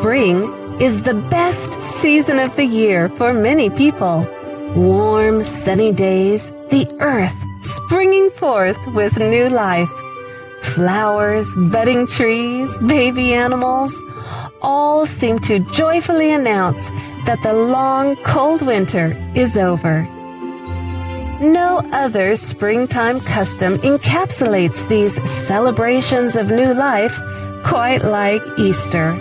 Spring is the best season of the year for many people. Warm, sunny days, the earth springing forth with new life. Flowers, budding trees, baby animals, all seem to joyfully announce that the long, cold winter is over. No other springtime custom encapsulates these celebrations of new life quite like Easter.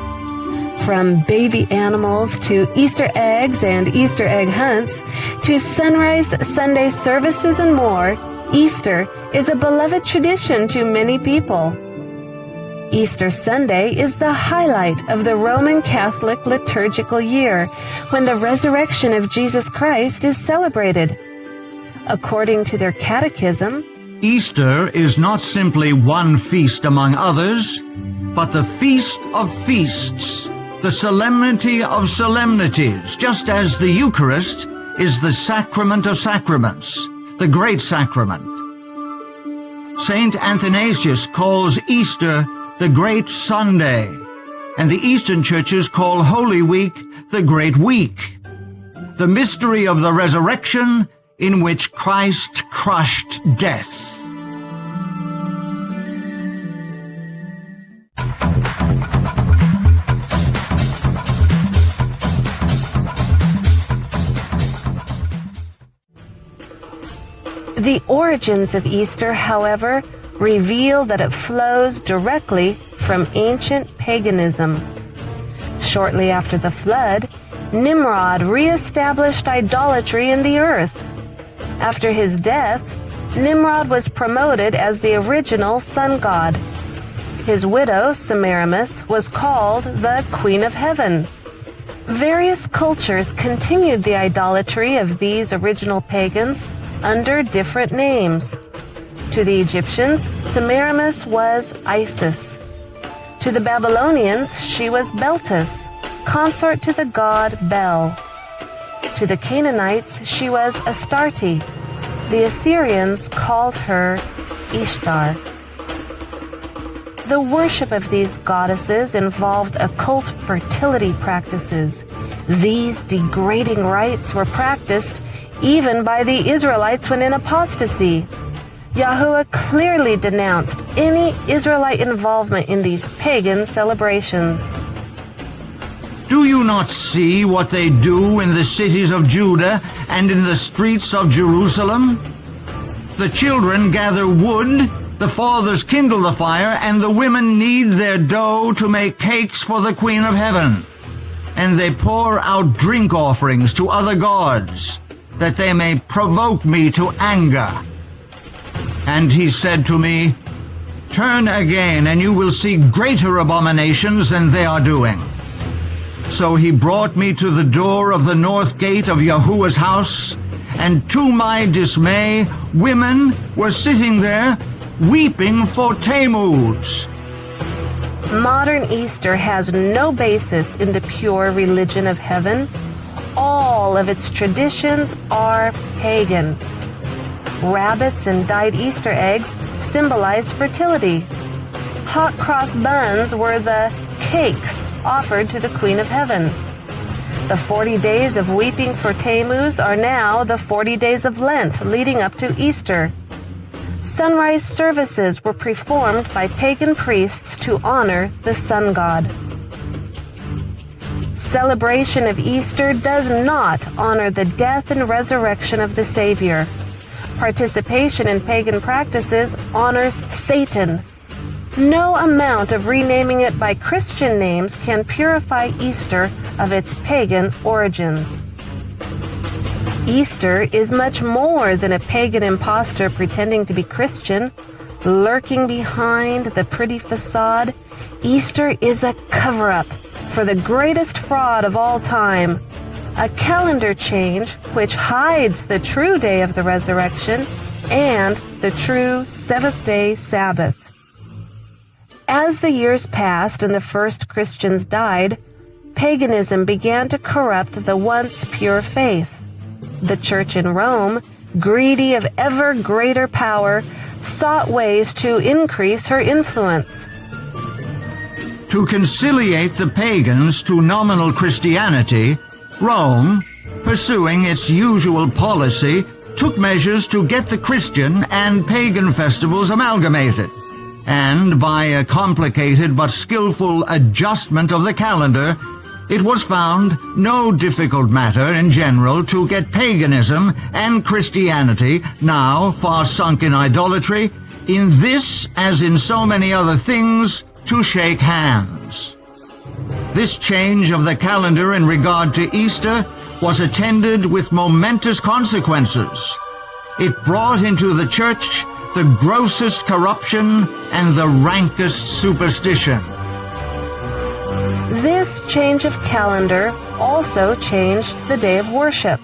From baby animals to Easter eggs and Easter egg hunts, to sunrise Sunday services and more, Easter is a beloved tradition to many people. Easter Sunday is the highlight of the Roman Catholic liturgical year, when the resurrection of Jesus Christ is celebrated. According to their catechism, Easter is not simply one feast among others, but the feast of feasts, the solemnity of solemnities, just as the Eucharist is the sacrament of sacraments, the great sacrament. Saint Athanasius calls Easter the Great Sunday, and the Eastern churches call Holy Week the Great Week, the mystery of the resurrection in which Christ crushed death. The origins of Easter, however, reveal that it flows directly from ancient paganism. Shortly after the flood, Nimrod re-established idolatry in the earth. After his death, Nimrod was promoted as the original sun god. His widow, Semiramis, was called the Queen of Heaven. Various cultures continued the idolatry of these original pagans under different names. To the Egyptians, Semiramis was Isis. To the Babylonians, she was Beltis, consort to the god Bel. To the Canaanites, she was Astarte. The Assyrians called her Ishtar. The worship of these goddesses involved occult fertility practices. These degrading rites were practiced even by the Israelites when in apostasy. Yahuwah clearly denounced any Israelite involvement in these pagan celebrations. Do you not see what they do in the cities of Judah and in the streets of Jerusalem? The children gather wood, the fathers kindle the fire, and the women knead their dough to make cakes for the Queen of Heaven. And they pour out drink offerings to other gods, that they may provoke me to anger. And he said to me, Turn again, and you will see greater abominations than they are doing. So he brought me to the door of the north gate of Yahuwah's house, and to my dismay, women were sitting there, weeping for Tammuz. Modern Easter has no basis in the pure religion of heaven. All of its traditions are pagan. Rabbits and dyed Easter eggs symbolized fertility. Hot cross buns were the cakes offered to the Queen of Heaven. The 40 days of weeping for Tammuz are now the 40 days of Lent leading up to Easter. Sunrise services were performed by pagan priests to honor the sun god. Celebration of Easter does not honor the death and resurrection of the Savior. Participation in pagan practices honors Satan. No amount of renaming it by Christian names can purify Easter of its pagan origins. Easter is much more than a pagan impostor pretending to be Christian, lurking behind the pretty facade. Easter is a cover-up for the greatest fraud of all time, a calendar change which hides the true day of the resurrection and the true seventh-day Sabbath. As the years passed and the first Christians died, paganism began to corrupt the once pure faith. The Church in Rome, greedy of ever greater power, sought ways to increase her influence. To conciliate the pagans to nominal Christianity, Rome, pursuing its usual policy, took measures to get the Christian and pagan festivals amalgamated, and by a complicated but skillful adjustment of the calendar, it was found no difficult matter in general to get paganism and Christianity, now far sunk in idolatry, in this as in so many other things, to shake hands. This change of the calendar in regard to Easter was attended with momentous consequences. It brought into the church the grossest corruption and the rankest superstition. This change of calendar also changed the day of worship.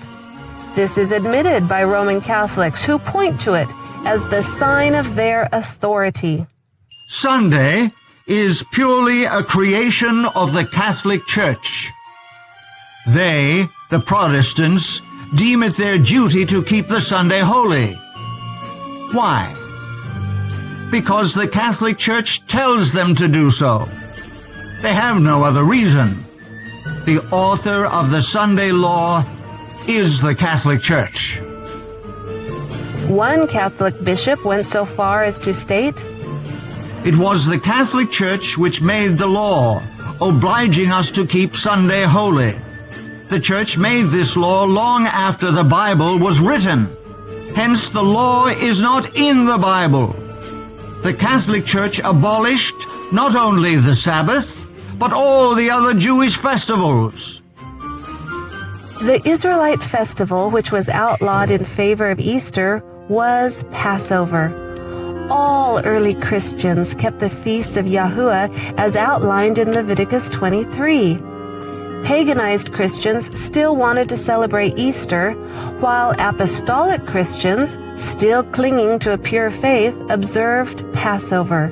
This is admitted by Roman Catholics, who point to it as the sign of their authority. Sunday is purely a creation of the Catholic Church. They, the Protestants, deem it their duty to keep the Sunday holy. Why? Because the Catholic Church tells them to do so. They have no other reason. The author of the Sunday law is the Catholic Church. One Catholic bishop went so far as to state, It was the Catholic Church which made the law, obliging us to keep Sunday holy. The Church made this law long after the Bible was written. Hence the law is not in the Bible. The Catholic Church abolished not only the Sabbath, but all the other Jewish festivals. the Israelite festival, which was outlawed in favor of Easter, was Passover. All early Christians kept the feasts of Yahuwah as outlined in Leviticus 23. Paganized Christians still wanted to celebrate Easter, while apostolic Christians, still clinging to a pure faith, observed Passover.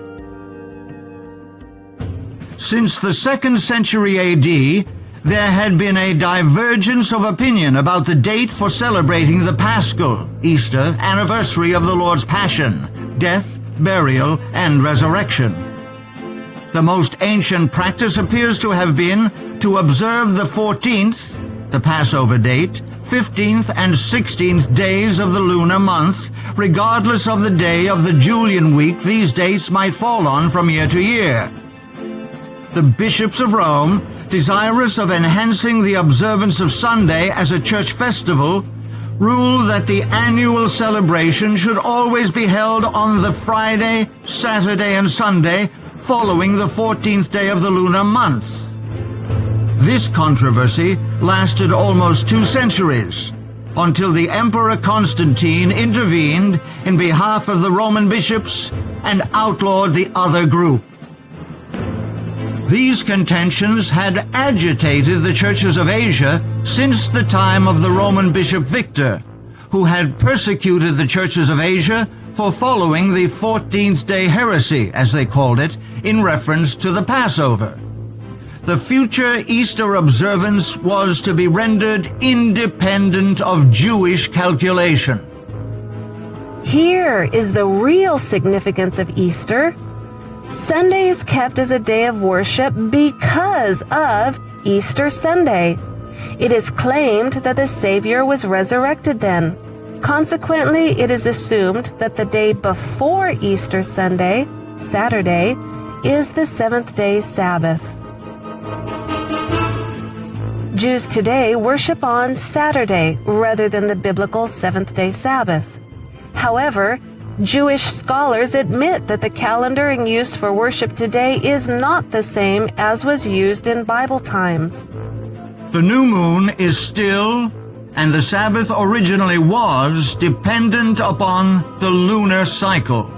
Since the 2nd century A.D., there had been a divergence of opinion about the date for celebrating the Paschal, Easter, anniversary of the Lord's Passion, death, burial, and resurrection. The most ancient practice appears to have been to observe the 14th, the Passover date, 15th and 16th days of the lunar month, regardless of the day of the Julian week these dates might fall on from year to year. The bishops of Rome, desirous of enhancing the observance of Sunday as a church festival, ruled that the annual celebration should always be held on the Friday, Saturday, and Sunday following the 14th day of the lunar month. This controversy lasted almost 2 centuries, until the Emperor Constantine intervened in behalf of the Roman bishops and outlawed the other group. These contentions had agitated the churches of Asia since the time of the Roman bishop Victor, who had persecuted the churches of Asia for following the 14th-day heresy, as they called it, in reference to the Passover. The future Easter observance was to be rendered independent of Jewish calculation. Here is the real significance of Easter. Sunday is kept as a day of worship because of Easter Sunday. It is claimed that the Savior was resurrected then. Consequently, it is assumed that the day before Easter Sunday, Saturday, is the 7th-day Sabbath. Jews today worship on Saturday rather than the biblical 7th-day Sabbath. However, Jewish scholars admit that the calendar in use for worship today is not the same as was used in Bible times. The new moon is still, and the Sabbath originally was, dependent upon the lunar cycle.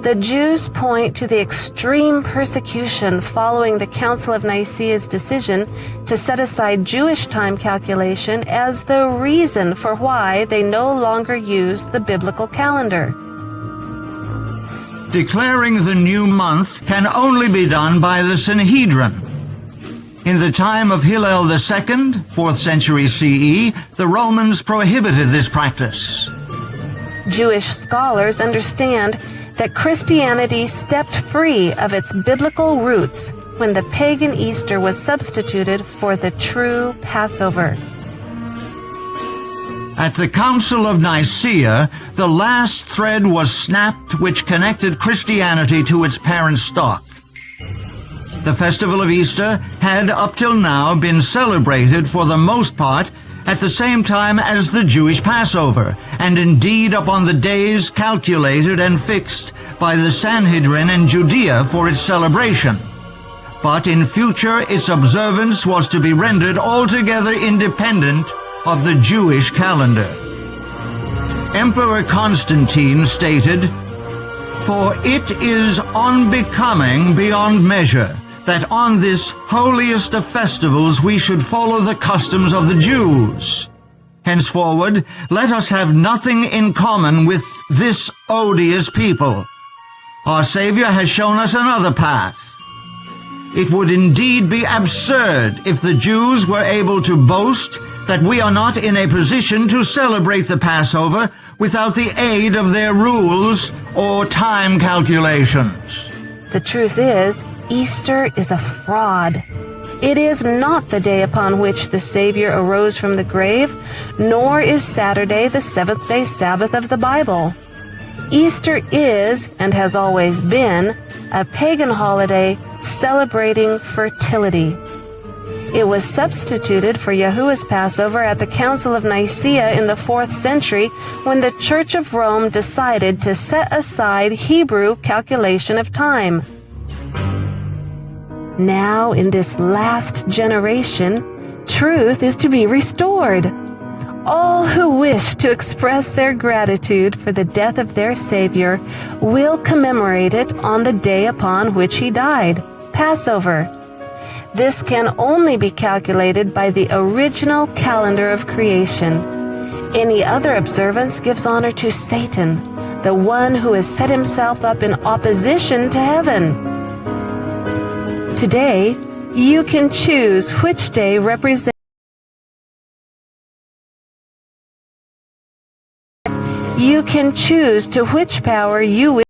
The Jews point to the extreme persecution following the Council of Nicaea's decision to set aside Jewish time calculation as the reason for why they no longer use the biblical calendar. Declaring the new month can only be done by the Sanhedrin. In the time of Hillel II, 4th century CE, the Romans prohibited this practice. Jewish scholars understand that Christianity stepped free of its biblical roots when the pagan Easter was substituted for the true Passover. At the Council of Nicaea, the last thread was snapped which connected Christianity to its parent stock. The festival of Easter had up till now been celebrated for the most part at the same time as the Jewish Passover, and indeed upon the days calculated and fixed by the Sanhedrin in Judea for its celebration. But in future its observance was to be rendered altogether independent of the Jewish calendar. Emperor Constantine stated, "For it is unbecoming beyond measure that on this holiest of festivals we should follow the customs of the Jews. Henceforward, let us have nothing in common with this odious people. Our Savior has shown us another path. It would indeed be absurd if the Jews were able to boast that we are not in a position to celebrate the Passover without the aid of their rules or time calculations." The truth is, Easter is a fraud. It is not the day upon which the Savior arose from the grave, nor is Saturday the seventh-day Sabbath of the Bible. Easter is, and has always been, a pagan holiday celebrating fertility. It was substituted for Yahuwah's Passover at the Council of Nicaea in the 4th century when the Church of Rome decided to set aside Hebrew calculation of time. Now, in this last generation, truth is to be restored. All who wish to express their gratitude for the death of their Savior will commemorate it on the day upon which he died, Passover. This can only be calculated by the original calendar of creation. Any other observance gives honor to Satan, the one who has set himself up in opposition to heaven. Today, you can choose which day represents to which power you wish